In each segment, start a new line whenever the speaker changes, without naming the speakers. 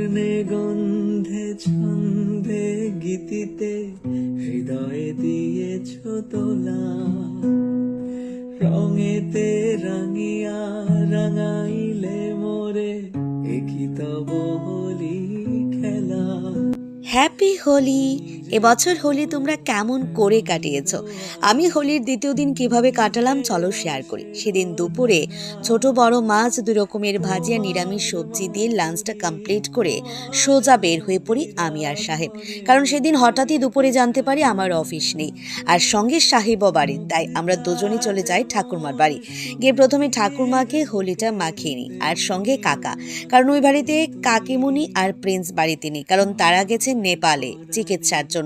বর্ণে গন্ধে ছন্দে গীতিতে হৃদয়ে দিয়েছ তোলা, রঙেতে রাঙিয়া রাঙাইলে মোরে একই তব হোলি খেলা।
হ্যাপি হোলি। এবছর হোলি তোমরা কেমন করে কাটিয়েছো? আমি হোলির দ্বিতীয় দিন কিভাবে কাটালাম চলো শেয়ার করি। সেদিন দুপুরে ছোট বড় মাছ 2 রকমের ভাজি আর নিরামিষ সবজি দিয়ে লাঞ্চটা কমপ্লিট করে সোজা বের হয়ে পড়ি আমি আর সাহেব। কারণ সেদিন হঠাৎই দুপুরে জানতে পারি আমার অফিস নেই আর সঙ্গে সাহেবও বাড়ি, তাই আমরা দুজনেই চলে যাই ঠাকুরমার বাড়ি। গিয়ে প্রথমে ঠাকুরমাকে হোলিটা মাখিয়ে নিই আর সঙ্গে কাকা, কারণ ওই বাড়িতে কাকিমুনি আর প্রিন্স বাড়িতে নেই, কারণ তারা গেছে নেপালে চিকিৎসার জন্য।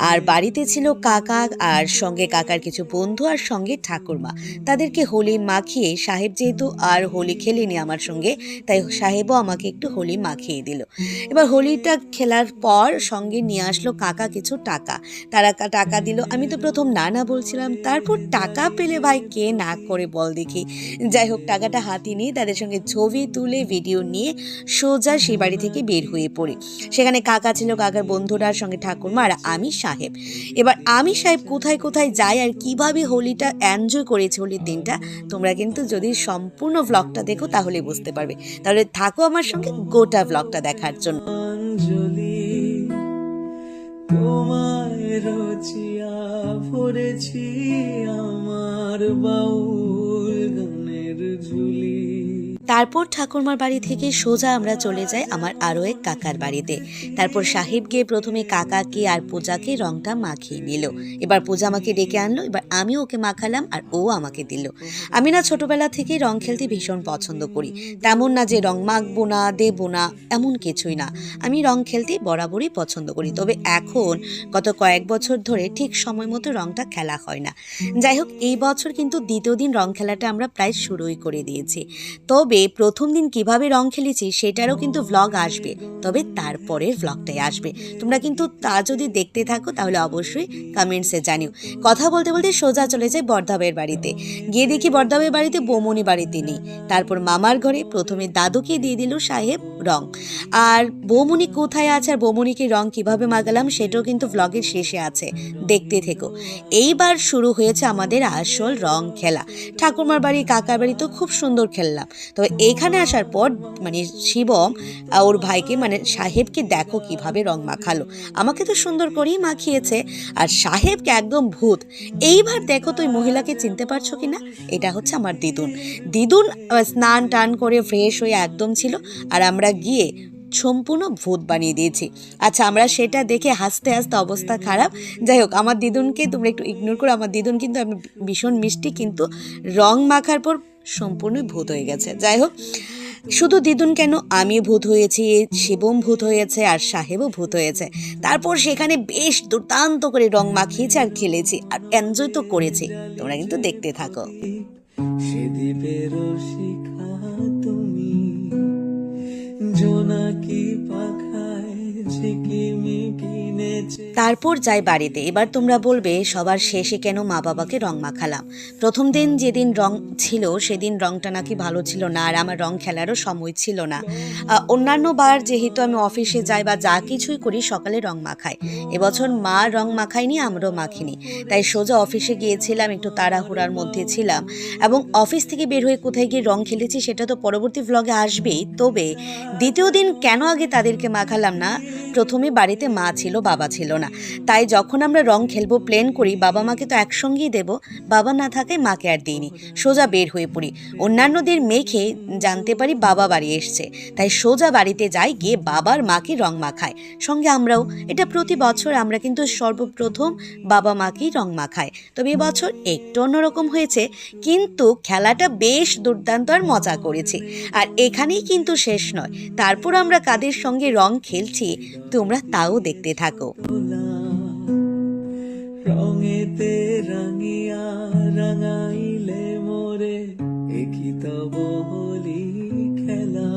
আর বাড়িতে ছিল কাকা আর সঙ্গে কাকার কিছু বন্ধু আর সঙ্গে ঠাকুরমা। তাদেরকে হোলি মাখিয়ে সাহেব যেহেতু আর হোলি খেলেনি আমার সঙ্গে, তাই সাহেবও আমাকে একটু হোলি মাখিয়ে দিল। এবার হোলিটা খেলার পর সঙ্গে নিয়ে আসলো কাকা কিছু টাকা, তারা টাকা দিল। আমি তো প্রথম না না বলছিলাম, তারপর টাকা পেলে ভাই কে না করে বল দেখি। যাই হোক, টাকাটা হাতে নিয়ে তাদের সঙ্গে ছবি তুলে ভিডিও নিয়ে সোজা সেই বাড়ি থেকে বের হয়ে পড়ি। সেখানে কাকা ছিল, কাকার বন্ধুরার সঙ্গে ঠাকুরমা আর আমি সাহেব। এবার আমি সাহেব কোথায় কোথায় যাই আর কিভাবে হোলিটা এনজয় করেছি হোলির দিনটা, তোমরা কিন্তু যদি সম্পূর্ণ ব্লগটা দেখো তাহলে বুঝতে পারবে। তাহলে থাকো আমার সঙ্গে গোটা ব্লগটা দেখার জন্য।
অঞ্জলি তোমায় রচিয়া ভরেছি আমার বাউল গানের ঝুলি।
তারপর ঠাকুরমার বাড়ি থেকে সোজা আমরা চলে যাই আমার আরও এক কাকার বাড়িতে। তারপর সাহেব গিয়ে প্রথমে কাকাকে আর পূজাকে রংটা মাখিয়ে নিল। এবার পূজা আমাকে ডেকে আনলো, এবার আমি ওকে মাখালাম আর ও আমাকে দিল। আমি না ছোটবেলা থেকে রং খেলতে ভীষণ পছন্দ করি, তেমন না যে রং মাখবো না দেবো না, এমন কিছুই না। আমি রং খেলতে বরাবরই পছন্দ করি, তবে এখন গত কয়েক বছর ধরে ঠিক সময় মতো রংটা খেলা হয় না। যাই হোক, এই বছর কিন্তু দ্বিতীয় দিন রং খেলাটা আমরা প্রায় শুরুই করে দিয়েছি। তবে প্রথম দিন কিভাবে রং খেলেছি সেটারও কিন্তু ভ্লগ আসবে, তবে তারপরের ভ্লগটাই আসবে। তোমরা কিন্তু তা যদি দেখতে থাকো তাহলে অবশ্যই কমেন্টসে জানিও। কথা বলতে বলতে সোজা চলে যাই বর্ধাবের বাড়িতে। গিয়ে দেখি বর্ধাবের বাড়িতে বৌমনি বাড়িতে নেই। তারপর মামার ঘরে প্রথমে দাদুকে দিয়ে দিল সাহেব রং, আর বৌমনি কোথায় আছে আর বৌমনিকে রং কিভাবে মাগালাম সেটাও কিন্তু ভ্লগের শেষে আছে, দেখতে থেকো। এইবার শুরু হয়েছে আমাদের আসল রং খেলা। ঠাকুরমার বাড়ি কাকার বাড়ি তো খুব সুন্দর খেললাম, তবে এখানে আসার পর মানে শিবম ওর ভাইকে মানে সাহেবকে দেখো কিভাবে রং মাখালো। আমাকে তো সুন্দর করেই মাখিয়েছে, আর সাহেবকে একদম ভূত। এইবার দেখো তো ওই মহিলাকে চিনতে পারছো কিনা, এটা হচ্ছে আমার দিদুন। দিদুন স্নান টান করে ফ্রেশ হয়ে একদম ছিল, আর আমরা গিয়ে সম্পূর্ণ ভূত বানিয়ে দিয়েছি। আচ্ছা, আমরা সেটা দেখে হাসতে হাসতে অবস্থা খারাপ। যাই হোক, আমার দিদুনকে তোমরা একটু ইগনোর করো। আমার দিদুন কিন্তু আমি ভীষণ মিষ্টি, কিন্তু রং মাখার পর সম্পূর্ণই ভূত হয়ে গেছে। যাই হোক, শুধু দিদুন কেন, আমি ভূত হয়েছি, শিবম ভূত হয়েছে আর সাহেবও ভূত হয়েছে। তারপর সেখানে বেশ দুর্দান্ত করে রং মাখিয়েছি আর খেলেছি আর এনজয় তো করেছি। তোমরা কিন্তু দেখতে থাকো।
সে দ্বীপের শিখা তুমি, জোনাকি পাখায় ঝিকিমিকি নেচে।
তারপর যাই বাড়িতে। এবার তোমরা বলবে সবার শেষে কেন মা বাবাকে রং মাখালাম। প্রথম দিন যেদিন রং ছিল সেদিন রংটা নাকি ভালো ছিল না, আর আমার রং খেলারও সময় ছিল না। অন্যান্য বার যেহেতু আমি অফিসে যাই বা যা কিছুই করি সকালে রং মাখাই, এবছর মা রং মাখায়নি, আমরাও মাখিনি, তাই সোজা অফিসে গিয়েছিলাম, একটু তাড়াহুড়ার মধ্যে ছিলাম। এবং অফিস থেকে বের হয়ে কোথায় গিয়ে রং খেলেছি সেটা তো পরবর্তী ভ্লগে আসবেই। তবে দ্বিতীয় দিন কেন আগে তাদেরকে মাখালাম না, প্রথমে বাড়িতে মা ছিল বাবা ছিল না, তাই যখন আমরা রং খেলবো প্ল্যান করি বাবা মাকে তো একসঙ্গেই দেব, বাবা না থাকায় মাকে আর দিইনি, সোজা বের হয়ে পড়ি। অন্যান্যদের মেখে জানতে পারি বাবা বাড়ি এসছে, তাই সোজা বাড়িতে যাই, গিয়ে বাবার মাকে রং মাখায় সঙ্গে আমরাও। এটা প্রতি বছর আমরা কিন্তু সর্বপ্রথম বাবা মাকেই রং মাখায়, তবে এবছর একটু অন্যরকম হয়েছে, কিন্তু খেলাটা বেশ দুর্দান্ত আর মজা করেছি। আর এখানেই কিন্তু শেষ নয়, তারপর আমরা কাদের সঙ্গে রং খেলছি তোমরা তাও দেখতে থাকো।
রঙেতে রাঙিয়া রাঙাইলে মোরে একই তব হোলি খেলা,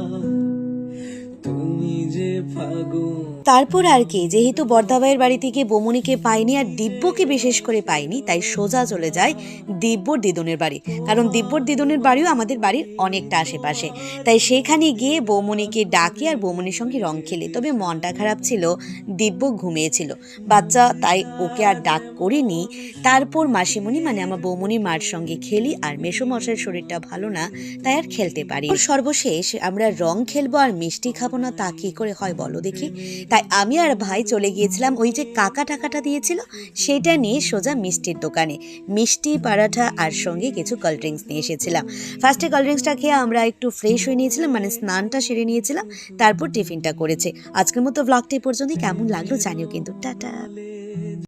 তুমি যে ফাগুন
তারপর আর কি, যেহেতু বর্দাবাইয়ের বাড়ি থেকে বৌমনিকে পাইনি আর দিব্যকে বিশেষ করে পাইনি, তাই সোজা চলে যায় দিব্যর দিদুনের বাড়ি। কারণ দিব্যর দিদুনের বাড়িও আমাদের বাড়ির অনেকটা আশেপাশে, তাই সেখানে গিয়ে বৌমনিকে ডাকি আর বৌমনির সঙ্গে রং খেলি। তবে মনটা খারাপ ছিল, দিব্য ঘুমিয়েছিল বাচ্চা, তাই ওকে আর ডাক করিনি। তারপর মাসিমণি মানে আমার বৌমনির মার সঙ্গে খেলি, আর মেসোমশাইয়ের শরীরটা ভালো না, তাই আর খেলতে পারি। সর্বশেষ আমরা রং খেলবো আর মিষ্টি খাবো না, তা কি করে হয় বলো দেখি। তাই আমি আর ভাই চলে গিয়েছিলাম ওই যে কাকা টাকাটা দিয়েছিল সেটা নিয়ে সোজা মিষ্টির দোকানে। মিষ্টি, পরাঠা আর সঙ্গে কিছু কোল্ড ড্রিঙ্কস নিয়ে এসেছিলাম। ফার্স্টে কোল্ড ড্রিঙ্কসটা খেয়ে আমরা একটু ফ্রেশ হয়ে নিয়েছিলাম, মানে স্নানটা সেরে নিয়েছিলাম, তারপর টিফিনটা করেছে। আজকের মতো ব্লগটা এই পর্যন্তই। কেমন লাগলো জানিও কিন্তু। টাটা।